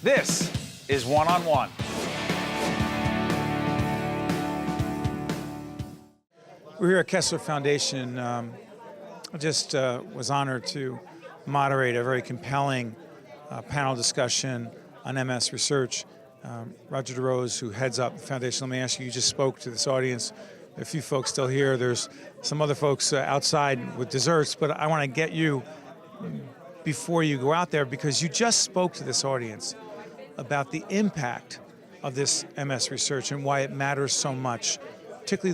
This is One on One. We're here at Kessler Foundation. I just was honored to moderate a very compelling panel discussion on MS research. Rodger DeRose, who heads up the foundation, let me ask you, you just spoke to this audience. There are a few folks still here. There's some other folks outside with desserts, but I want to get you before you go out there, because you just spoke to this audience about the impact of this MS research and why it matters so much, particularly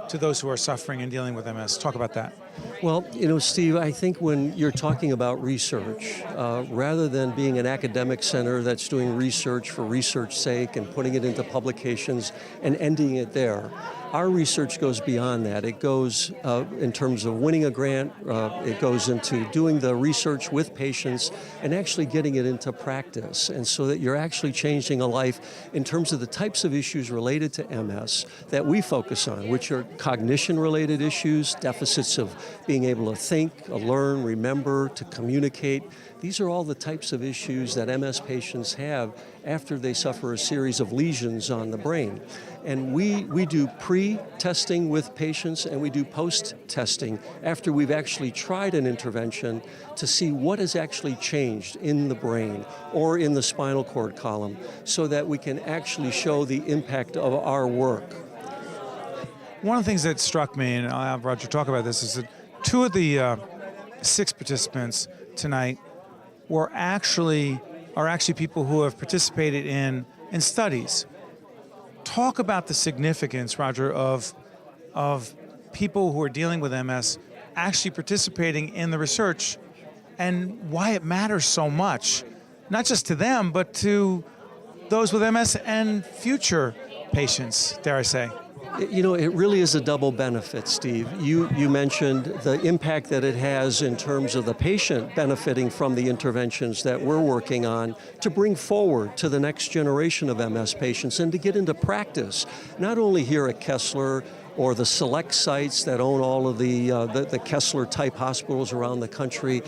to those who are suffering and dealing with MS. Talk about that. Well, Steve, I think when you're talking about research, rather than being an academic center that's doing research for research's sake and putting it into publications and ending it there, our research goes beyond that. It goes in terms of winning a grant, it goes into doing the research with patients and actually getting it into practice, and so that you're actually changing a life in terms of the types of issues related to MS that we focus on, which are cognition-related issues, deficits of being able to think, learn, remember, to communicate. These are all the types of issues that MS patients have after they suffer a series of lesions on the brain. And we do pre-testing with patients and we do post-testing after we've actually tried an intervention to see what has actually changed in the brain or in the spinal cord column, so that we can actually show the impact of our work. One of the things that struck me, and I'll have Rodger talk about this, is that two of the 6 participants tonight are actually people who have participated in studies. Talk about the significance, Rodger, of people who are dealing with MS actually participating in the research and why it matters so much, not just to them, but to those with MS and future patients, dare I say. It really is a double benefit, Steve. You mentioned the impact that it has in terms of the patient benefiting from the interventions that we're working on to bring forward to the next generation of MS patients and to get into practice, not only here at Kessler or the select sites that own all of the Kessler-type hospitals around the country,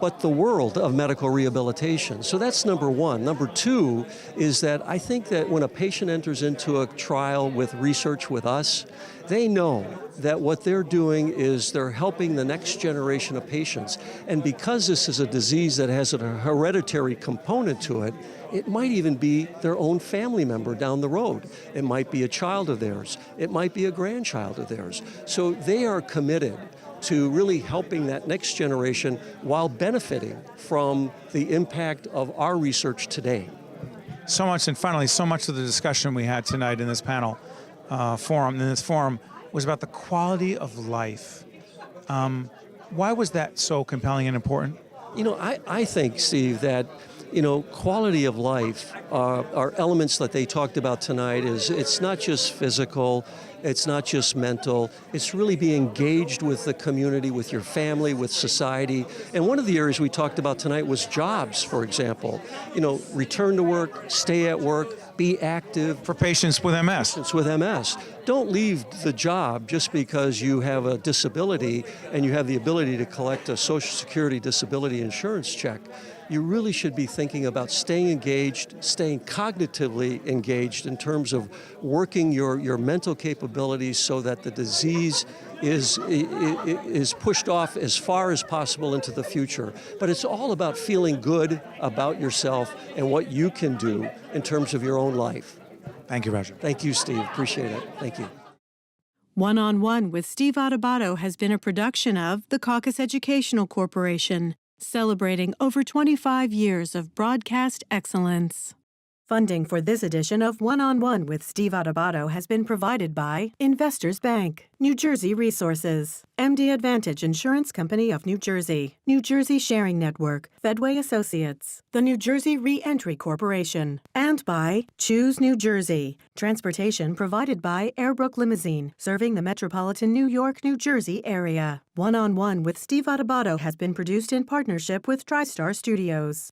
but the world of medical rehabilitation. So that's number one. Number two is that I think that when a patient enters into a trial with research with us, they know that what they're doing is they're helping the next generation of patients. And because this is a disease that has a hereditary component to it, it might even be their own family member down the road. It might be a child of theirs. It might be a grandchild of theirs. So they are committed to really helping that next generation while benefiting from the impact of our research today. So much, and finally, so much of the discussion we had tonight in this panel forum was about the quality of life. Why was that so compelling and important? I think, Steve, that quality of life are elements that they talked about tonight. It's not just physical, it's not just mental, it's really being engaged with the community, with your family, with society. And one of the areas we talked about tonight was jobs, for example. Return to work, stay at work, be active. For patients with MS. Patients with MS. Don't leave the job just because you have a disability and you have the ability to collect a Social Security disability insurance check. You really should be thinking about staying engaged, staying cognitively engaged in terms of working your mental capabilities so that the disease is pushed off as far as possible into the future. But it's all about feeling good about yourself and what you can do in terms of your own life. Thank you, Rodger. Thank you, Steve. Appreciate it. Thank you. One on One with Steve Adubato has been a production of the Caucus Educational Corporation, celebrating over 25 years of broadcast excellence. Funding for this edition of One on One with Steve Adubato has been provided by Investors Bank, New Jersey Resources, MD Advantage Insurance Company of New Jersey, New Jersey Sharing Network, Fedway Associates, the New Jersey Re-Entry Corporation, and by Choose New Jersey, transportation provided by Airbrook Limousine, serving the metropolitan New York, New Jersey area. One on One with Steve Adubato has been produced in partnership with TriStar Studios.